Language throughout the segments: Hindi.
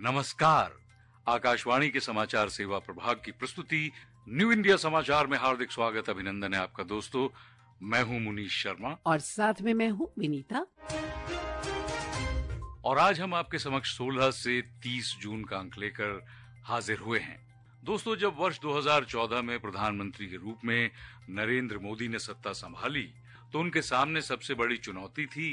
नमस्कार। आकाशवाणी के समाचार सेवा प्रभाग की प्रस्तुति न्यू इंडिया समाचार में हार्दिक स्वागत, अभिनंदन है आपका दोस्तों। मैं हूं मुनीश शर्मा और साथ में मैं हूं विनीता। और आज हम आपके समक्ष 16 से 30 जून का अंक लेकर हाजिर हुए हैं। दोस्तों, जब वर्ष 2014 में प्रधानमंत्री के रूप में नरेंद्र मोदी ने सत्ता संभाली तो उनके सामने सबसे बड़ी चुनौती थी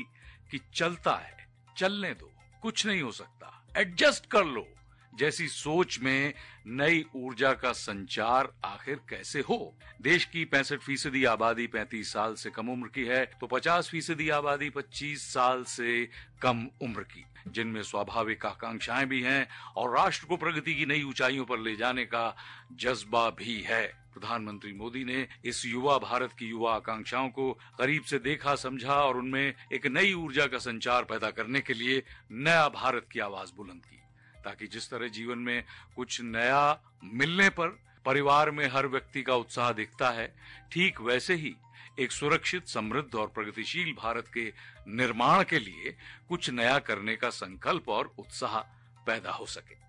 कि चलता है, चलने दो, कुछ नहीं हो सकता, एडजस्ट कर लो जैसी सोच में नई ऊर्जा का संचार आखिर कैसे हो। देश की 65% आबादी 35 साल से कम उम्र की है तो 50% आबादी 25 साल से कम उम्र की, जिनमें स्वाभाविक आकांक्षाएं भी हैं और राष्ट्र को प्रगति की नई ऊंचाइयों पर ले जाने का जज्बा भी है। प्रधानमंत्री मोदी ने इस युवा भारत की युवा आकांक्षाओं को करीब से देखा, समझा और उनमें एक नई ऊर्जा का संचार पैदा करने के लिए नया भारत की आवाज बुलंद की, ताकि जिस तरह जीवन में कुछ नया मिलने पर परिवार में हर व्यक्ति का उत्साह दिखता है, ठीक वैसे ही एक सुरक्षित, समृद्ध और प्रगतिशील भारत के निर्माण के लिए कुछ नया करने का संकल्प और उत्साह पैदा हो सके।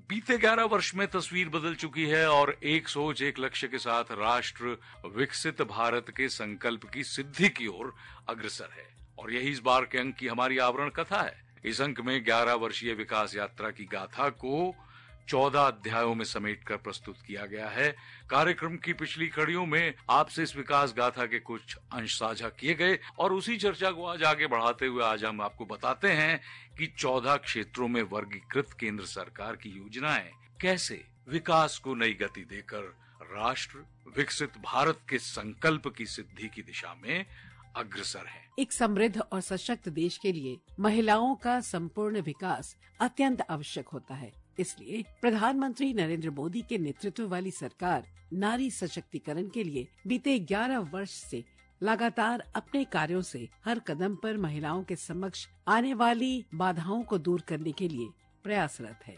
बीते 11 वर्ष में तस्वीर बदल चुकी है और एक सोच, एक लक्ष्य के साथ राष्ट्र विकसित भारत के संकल्प की सिद्धि की ओर अग्रसर है और यही इस बार के अंक की हमारी आवरण कथा है। इस अंक में 11 वर्षीय विकास यात्रा की गाथा को 14 अध्यायों में समेटकर प्रस्तुत किया गया है। कार्यक्रम की पिछली कड़ियों में आपसे इस विकास गाथा के कुछ अंश साझा किए गए और उसी चर्चा को आज आगे बढ़ाते हुए आज हम आपको बताते हैं कि 14 क्षेत्रों में वर्गीकृत केंद्र सरकार की योजनाएं कैसे विकास को नई गति देकर राष्ट्र विकसित भारत के संकल्प की सिद्धि की दिशा में अग्रसर है। एक समृद्ध और सशक्त देश के लिए महिलाओं का संपूर्ण विकास अत्यंत आवश्यक होता है। इसलिए प्रधानमंत्री नरेंद्र मोदी के नेतृत्व वाली सरकार नारी सशक्तिकरण के लिए बीते 11 वर्ष से लगातार अपने कार्यों से हर कदम पर महिलाओं के समक्ष आने वाली बाधाओं को दूर करने के लिए प्रयासरत है।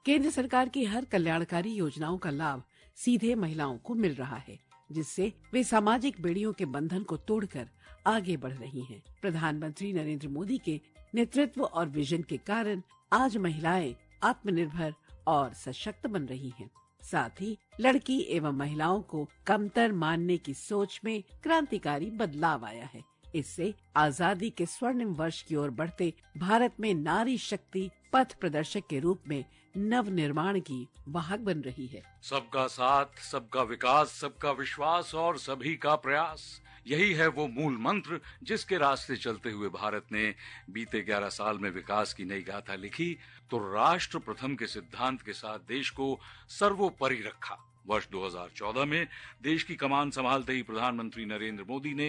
केंद्र सरकार की हर कल्याणकारी योजनाओं का लाभ सीधे महिलाओं को मिल रहा है, जिससे वे सामाजिक बेड़ियों के बंधन को तोड़कर आगे बढ़ रही हैं। प्रधानमंत्री नरेंद्र मोदी के नेतृत्व और विजन के कारण आज महिलाएं आत्मनिर्भर और सशक्त बन रही हैं। साथ ही लड़की एवं महिलाओं को कमतर मानने की सोच में क्रांतिकारी बदलाव आया है। इससे आजादी के स्वर्णिम वर्ष की ओर बढ़ते भारत में नारी शक्ति पथ प्रदर्शक के रूप में नव निर्माण की वाहक बन रही है। सबका साथ, सबका विकास, सबका विश्वास और सभी का प्रयास, यही है वो मूल मंत्र जिसके रास्ते चलते हुए भारत ने बीते 11 साल में विकास की नई गाथा लिखी तो राष्ट्र प्रथम के सिद्धांत के साथ देश को सर्वोपरि रखा। वर्ष 2014 में देश की कमान संभालते ही प्रधानमंत्री नरेंद्र मोदी ने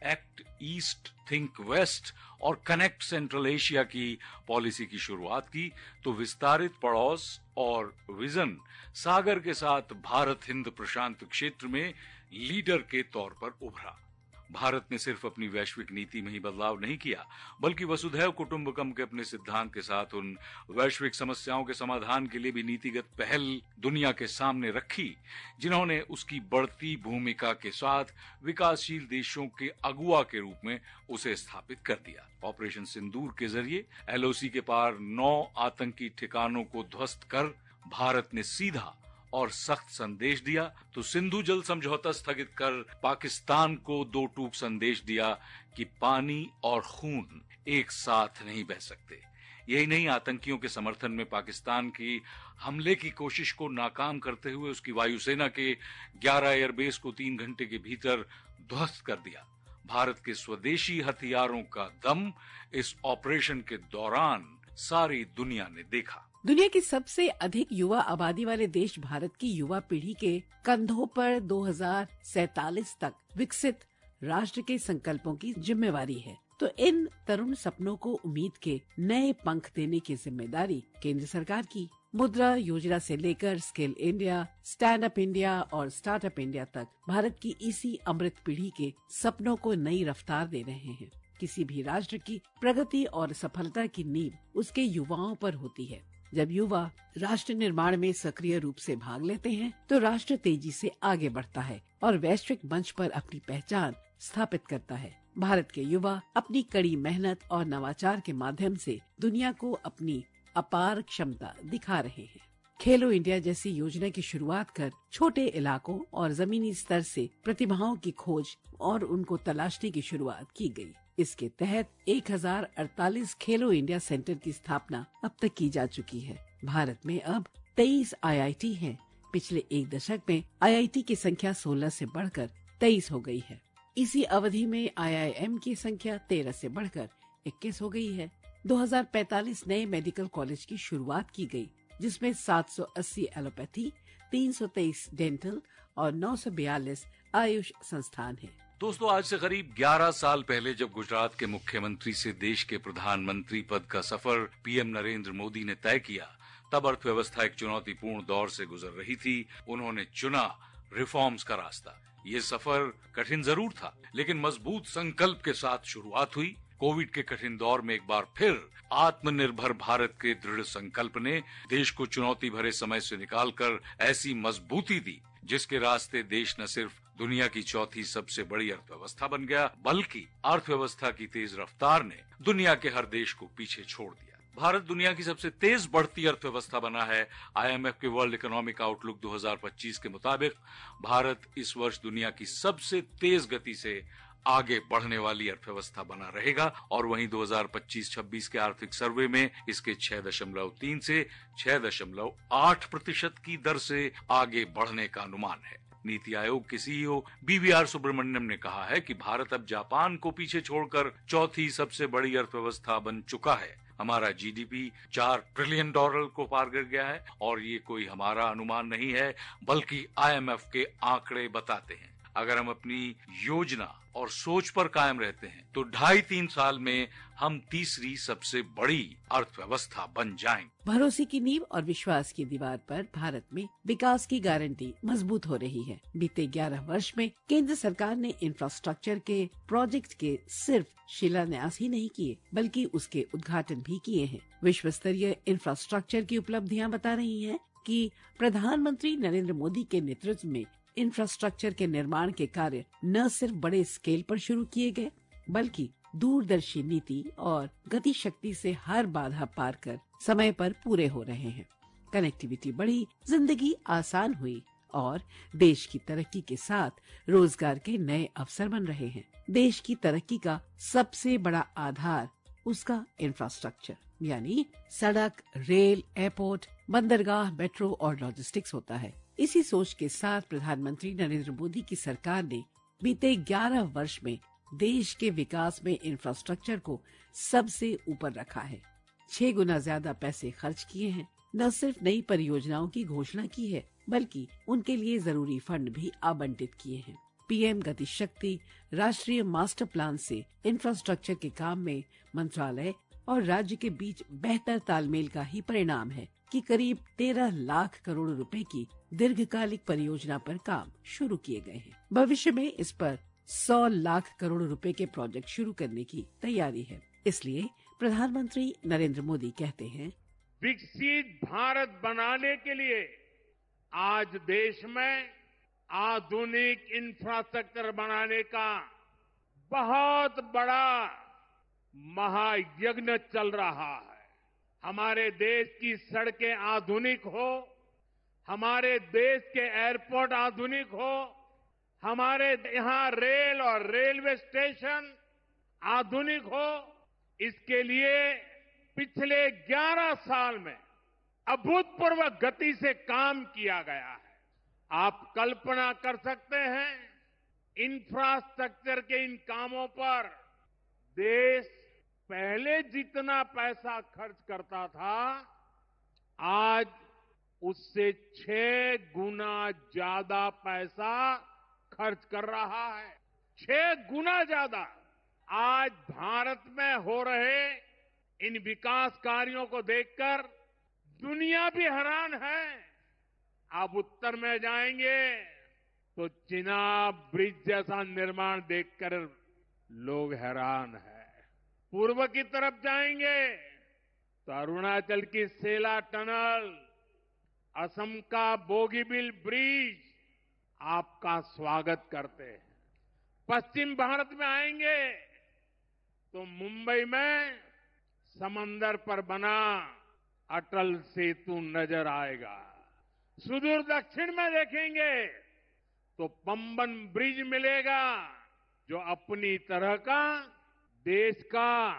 एक्ट ईस्ट, थिंक वेस्ट और कनेक्ट सेंट्रल एशिया की पॉलिसी की शुरुआत की तो विस्तारित पड़ोस और विजन सागर के साथ भारत हिंद प्रशांत क्षेत्र में लीडर के तौर पर उभरा। भारत ने सिर्फ अपनी वैश्विक नीति में ही बदलाव नहीं किया, बल्कि वसुधैव कुटुंबकम के अपने सिद्धांत के साथ उन वैश्विक समस्याओं के समाधान के लिए भी नीतिगत पहल दुनिया के सामने रखी, जिन्होंने उसकी बढ़ती भूमिका के साथ विकासशील देशों के अगुवा के रूप में उसे स्थापित कर दिया। ऑपरेशन सिंदूर के जरिए LOC के पार 9 आतंकी ठिकानों को ध्वस्त कर भारत ने सीधा और सख्त संदेश दिया तो सिंधु जल समझौता स्थगित कर पाकिस्तान को 2 टूक संदेश दिया कि पानी और खून एक साथ नहीं बह सकते। यही नहीं, आतंकियों के समर्थन में पाकिस्तान की हमले की कोशिश को नाकाम करते हुए उसकी वायुसेना के 11 एयरबेस को 3 घंटे के भीतर ध्वस्त कर दिया। भारत के स्वदेशी हथियारों का दम इस ऑपरेशन के दौरान सारी दुनिया ने देखा। दुनिया की सबसे अधिक युवा आबादी वाले देश भारत की युवा पीढ़ी के कंधों पर 2047 तक विकसित राष्ट्र के संकल्पों की जिम्मेवारी है। तो इन तरुण सपनों को उम्मीद के नए पंख देने की जिम्मेदारी केंद्र सरकार की। मुद्रा योजना से लेकर skill India, stand up India और स्टार्टअप इंडिया तक भारत की इसी अमृत पीढ़ी के सपनों को नई रफ्तार दे रहे हैं। किसी भी राष्ट्र की प्रगति और सफलता की नींव उसके युवाओं पर होती है। जब युवा राष्ट्र निर्माण में सक्रिय रूप से भाग लेते हैं तो राष्ट्र तेजी से आगे बढ़ता है और वैश्विक मंच पर अपनी पहचान स्थापित करता है। भारत के युवा अपनी कड़ी मेहनत और नवाचार के माध्यम से दुनिया को अपनी अपार क्षमता दिखा रहे हैं। खेलो इंडिया जैसी योजना की शुरुआत कर छोटे इलाकों और जमीनी स्तर से प्रतिभाओं की खोज और उनको तलाशने की शुरुआत की गई। इसके तहत 1048 खेलो इंडिया सेंटर की स्थापना अब तक की जा चुकी है। भारत में अब 23 IIT हैं। पिछले एक दशक में IIT की संख्या 16 से बढ़कर 23 हो गई है। इसी अवधि में IIM की संख्या 13 से बढ़कर 21 हो गई है। 2045 नए मेडिकल कॉलेज की शुरुआत की गई, जिसमें 780 एलोपैथी, 323 डेंटल और 942 आयुष संस्थान हैं। दोस्तों, आज से करीब 11 साल पहले जब गुजरात के मुख्यमंत्री से देश के प्रधानमंत्री पद का सफर पीएम नरेंद्र मोदी ने तय किया, तब अर्थव्यवस्था एक चुनौतीपूर्ण दौर से गुजर रही थी। उन्होंने चुना रिफॉर्म्स का रास्ता। ये सफर कठिन जरूर था, लेकिन मजबूत संकल्प के साथ शुरुआत हुई। कोविड के कठिन दौर में एक बार फिर आत्मनिर्भर भारत के दृढ़ संकल्प ने देश को चुनौती भरे समय से निकालकर ऐसी मजबूती दी, जिसके रास्ते देश न सिर्फ दुनिया की चौथी सबसे बड़ी अर्थव्यवस्था बन गया, बल्कि अर्थव्यवस्था की तेज रफ्तार ने दुनिया के हर देश को पीछे छोड़ दिया। भारत दुनिया की सबसे तेज बढ़ती अर्थव्यवस्था बना है। IMF के वर्ल्ड इकोनॉमिक आउटलुक 2025 के मुताबिक भारत इस वर्ष दुनिया की सबसे तेज गति से आगे बढ़ने वाली अर्थव्यवस्था बना रहेगा और वहीं 2025-26 के आर्थिक सर्वे में इसके 6.3 से 6.8% की दर से आगे बढ़ने का अनुमान है। नीति आयोग के CEO BVR सुब्रमण्यम ने कहा है कि भारत अब जापान को पीछे छोड़कर चौथी सबसे बड़ी अर्थव्यवस्था बन चुका है। हमारा GDP $4 ट्रिलियन को पार कर गया है और ये कोई हमारा अनुमान नहीं है, बल्कि IMF के आंकड़े बताते हैं। अगर हम अपनी योजना और सोच पर कायम रहते हैं तो 2.5-3 साल में हम तीसरी सबसे बड़ी अर्थव्यवस्था बन जाएंगे। भरोसे की नींव और विश्वास की दीवार पर भारत में विकास की गारंटी मजबूत हो रही है। बीते 11 वर्ष में केंद्र सरकार ने इंफ्रास्ट्रक्चर के प्रोजेक्ट के सिर्फ शिलान्यास ही नहीं किए, बल्कि उसके उद्घाटन भी किए हैं। विश्व स्तरीय इंफ्रास्ट्रक्चर की उपलब्धियां बता रही हैं कि प्रधानमंत्री नरेंद्र मोदी के नेतृत्व में इंफ्रास्ट्रक्चर के निर्माण के कार्य न सिर्फ बड़े स्केल पर शुरू किए गए, बल्कि दूरदर्शी नीति और गति शक्ति से हर बाधा पार कर समय पर पूरे हो रहे हैं। कनेक्टिविटी बढ़ी, जिंदगी आसान हुई और देश की तरक्की के साथ रोजगार के नए अवसर बन रहे हैं। देश की तरक्की का सबसे बड़ा आधार उसका इंफ्रास्ट्रक्चर यानी सड़क, रेल, एयरपोर्ट, बंदरगाह, मेट्रो और लॉजिस्टिक्स होता है। इसी सोच के साथ प्रधानमंत्री नरेंद्र मोदी की सरकार ने बीते 11 वर्ष में देश के विकास में इंफ्रास्ट्रक्चर को सबसे ऊपर रखा है। 6 गुना ज्यादा पैसे खर्च किए हैं। न सिर्फ नई परियोजनाओं की घोषणा की है, बल्कि उनके लिए जरूरी फंड भी आवंटित किए हैं। PM गति शक्ति राष्ट्रीय मास्टर प्लान से इंफ्रास्ट्रक्चर के काम में मंत्रालय और राज्य के बीच बेहतर तालमेल का ही परिणाम है कि करीब 13 लाख करोड़ रुपए की दीर्घकालिक परियोजना पर काम शुरू किए गए हैं। भविष्य में इस पर 100 लाख करोड़ रुपए के प्रोजेक्ट शुरू करने की तैयारी है। इसलिए प्रधानमंत्री नरेंद्र मोदी कहते हैं, विकसित भारत बनाने के लिए आज देश में आधुनिक इंफ्रास्ट्रक्चर बनाने का बहुत बड़ा महायज्ञ चल रहा है। हमारे देश की सड़कें आधुनिक हो, हमारे देश के एयरपोर्ट आधुनिक हो, हमारे यहाँ रेल और रेलवे स्टेशन आधुनिक हो, इसके लिए पिछले 11 साल में अभूतपूर्व गति से काम किया गया है। आप कल्पना कर सकते हैं, इंफ्रास्ट्रक्चर के इन कामों पर देश पहले जितना पैसा खर्च करता था, आज उससे 6 गुना ज्यादा पैसा खर्च कर रहा है। 6 गुना ज्यादा। आज भारत में हो रहे इन विकास कार्यों को देखकर दुनिया भी हैरान है। आप उत्तर में जाएंगे तो चिनाब ब्रिज जैसा निर्माण देखकर लोग हैरान हैं। पूर्व की तरफ जाएंगे तो अरुणाचल की सेला टनल, असम का बोगीबिल ब्रिज आपका स्वागत करते हैं। पश्चिम भारत में आएंगे तो मुंबई में समंदर पर बना अटल सेतु नजर आएगा। सुदूर दक्षिण में देखेंगे तो पंबन ब्रिज मिलेगा, जो अपनी तरह का देश का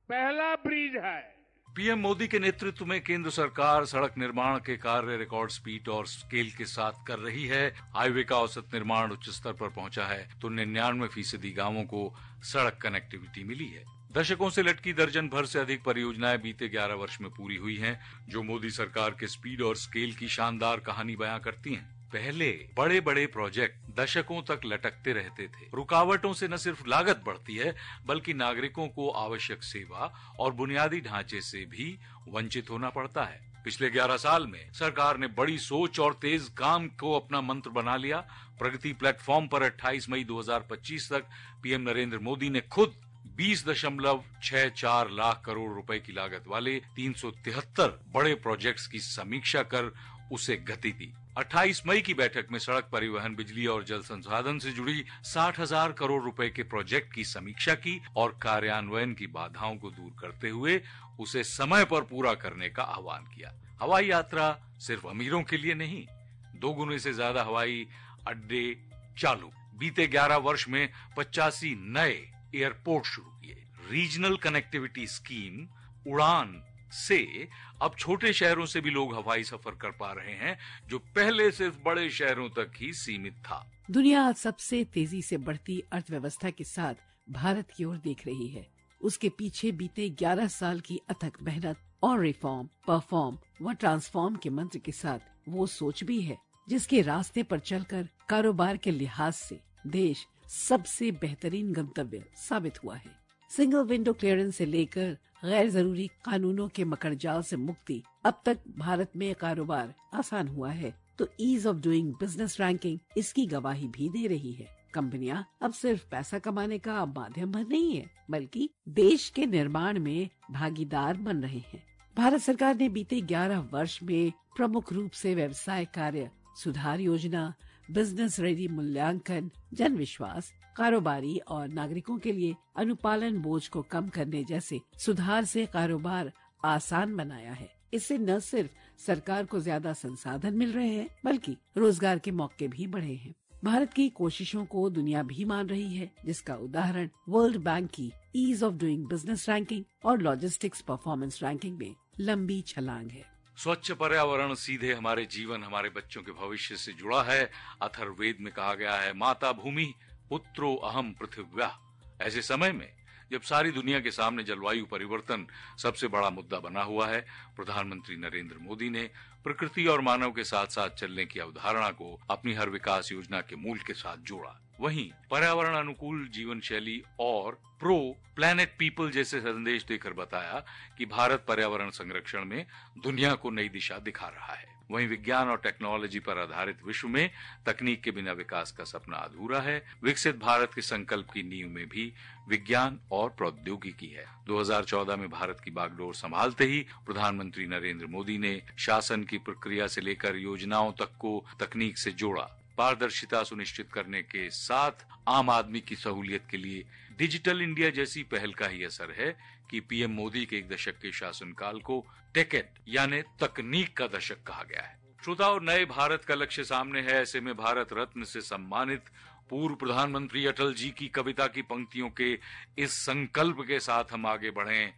पहला ब्रिज है। पीएम मोदी के नेतृत्व में केंद्र सरकार सड़क निर्माण के कार्य रिकॉर्ड स्पीड और स्केल के साथ कर रही है। हाईवे का औसत निर्माण उच्च स्तर पर पहुंचा है तो 99% गांवों को सड़क कनेक्टिविटी मिली है। दशकों से लटकी दर्जन भर से अधिक परियोजनाएं बीते 11 वर्ष में पूरी हुई हैं, जो मोदी सरकार के स्पीड और स्केल की शानदार कहानी बयां करती हैं। पहले बड़े बड़े प्रोजेक्ट दशकों तक लटकते रहते थे। रुकावटों से न सिर्फ लागत बढ़ती है, बल्कि नागरिकों को आवश्यक सेवा और बुनियादी ढांचे से भी वंचित होना पड़ता है। पिछले 11 साल में सरकार ने बड़ी सोच और तेज काम को अपना मंत्र बना लिया। प्रगति प्लेटफॉर्म पर 28 मई 2025 तक पीएम नरेंद्र मोदी ने खुद 20.64 लाख करोड़ रुपए की लागत वाले 373 बड़े प्रोजेक्ट्स की समीक्षा कर उसे गति दी। 28 मई की बैठक में सड़क परिवहन, बिजली और जल संसाधन से जुड़ी 60,000 करोड़ रुपए के प्रोजेक्ट की समीक्षा की और कार्यान्वयन की बाधाओं को दूर करते हुए उसे समय पर पूरा करने का आह्वान किया। हवाई यात्रा सिर्फ अमीरों के लिए नहीं, 2 गुने से ज्यादा हवाई अड्डे चालू। बीते 11 वर्ष में 85 नए एयरपोर्ट शुरू किए। रीजनल कनेक्टिविटी स्कीम उड़ान से अब छोटे शहरों से भी लोग हवाई सफर कर पा रहे हैं, जो पहले सिर्फ बड़े शहरों तक ही सीमित था। दुनिया आज सबसे तेजी से बढ़ती अर्थव्यवस्था के साथ भारत की ओर देख रही है। उसके पीछे बीते 11 साल की अथक मेहनत और रिफॉर्म, परफॉर्म व ट्रांसफॉर्म के मंत्र के साथ वो सोच भी है, जिसके रास्ते पर चलकर कारोबार के लिहाज से देश सबसे बेहतरीन गंतव्य साबित हुआ है। सिंगल विंडो क्लियरेंस से लेकर गैर जरूरी कानूनों के मकड़जाल से मुक्ति, अब तक भारत में कारोबार आसान हुआ है तो ease of doing business ranking इसकी गवाही भी दे रही है। कंपनियां अब सिर्फ पैसा कमाने का माध्यम भर नहीं है, बल्कि देश के निर्माण में भागीदार बन रहे हैं। भारत सरकार ने बीते 11 वर्ष में प्रमुख रूप से व्यवसाय कार्य सुधार योजना, बिजनेस रेडी मूल्यांकन, जन विश्वास, कारोबारी और नागरिकों के लिए अनुपालन बोझ को कम करने जैसे सुधार से कारोबार आसान बनाया है। इससे न सिर्फ सरकार को ज्यादा संसाधन मिल रहे हैं, बल्कि रोजगार के मौके भी बढ़े हैं। भारत की कोशिशों को दुनिया भी मान रही है, जिसका उदाहरण वर्ल्ड बैंक की ease of doing business ranking और लॉजिस्टिक्स परफॉर्मेंस रैंकिंग में लंबी छलांग है। स्वच्छ पर्यावरण सीधे हमारे जीवन, हमारे बच्चों के भविष्य से जुड़ा है। अथर्ववेद में कहा गया है, माता भूमि पुत्रो अहम पृथिव्या। ऐसे समय में जब सारी दुनिया के सामने जलवायु परिवर्तन सबसे बड़ा मुद्दा बना हुआ है, प्रधानमंत्री नरेंद्र मोदी ने प्रकृति और मानव के साथ साथ चलने की अवधारणा को अपनी हर विकास योजना के मूल के साथ जोड़ा। वहीं पर्यावरण अनुकूल जीवन शैली और प्रो प्लैनेट पीपल जैसे संदेश देकर बताया कि भारत पर्यावरण संरक्षण में दुनिया को नई दिशा दिखा रहा है। वहीं विज्ञान और टेक्नोलॉजी पर आधारित विश्व में तकनीक के बिना विकास का सपना अधूरा है। विकसित भारत के संकल्प की नींव में भी विज्ञान और प्रौद्योगिकी है। 2014 में भारत की बागडोर संभालते ही प्रधानमंत्री नरेंद्र मोदी ने शासन की प्रक्रिया से लेकर योजनाओं तक को तकनीक से जोड़ा। पारदर्शिता सुनिश्चित करने के साथ आम आदमी की सहूलियत के लिए डिजिटल इंडिया जैसी पहल का ही असर है कि पीएम मोदी के 1 दशक के शासनकाल को टेकेट यानी तकनीक का दशक कहा गया है। श्रोताओं, नए भारत का लक्ष्य सामने है। ऐसे में भारत रत्न से सम्मानित पूर्व प्रधानमंत्री अटल जी की कविता की पंक्तियों के इस संकल्प के साथ हम आगे बढ़ें।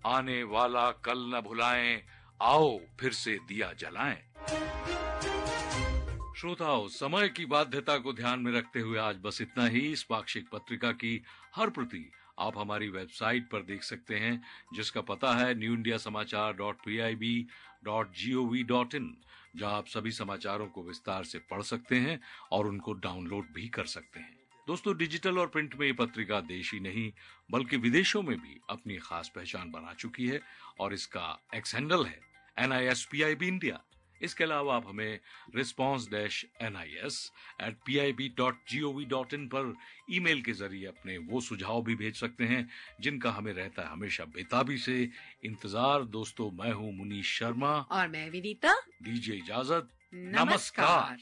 आने वाला कल न भुलाएं, आओ फिर से दिया जलाएं। श्रोताओं, समय की बाध्यता को ध्यान में रखते हुए आज बस इतना ही। इस पाक्षिक पत्रिका की हर प्रति आप हमारी वेबसाइट पर देख सकते हैं, जिसका पता है newindiasamaachar.pib.gov.in, जहां आप सभी समाचारों को विस्तार से पढ़ सकते हैं और उनको डाउनलोड भी कर सकते हैं। दोस्तों, डिजिटल और प्रिंट में ये पत्रिका देश ही नहीं बल्कि विदेशों में भी अपनी खास पहचान बना चुकी है और इसका एक्स हैंडल है NISPIB इंडिया। इसके अलावा आप हमें response-nis@pib.gov.in पर ईमेल के जरिए अपने वो सुझाव भी भेज सकते हैं जिनका हमें रहता है हमेशा बेताबी से इंतजार। दोस्तों, मैं हूँ मुनीश शर्मा और मैं विनीता। दीजिए इजाजत। नमस्कार।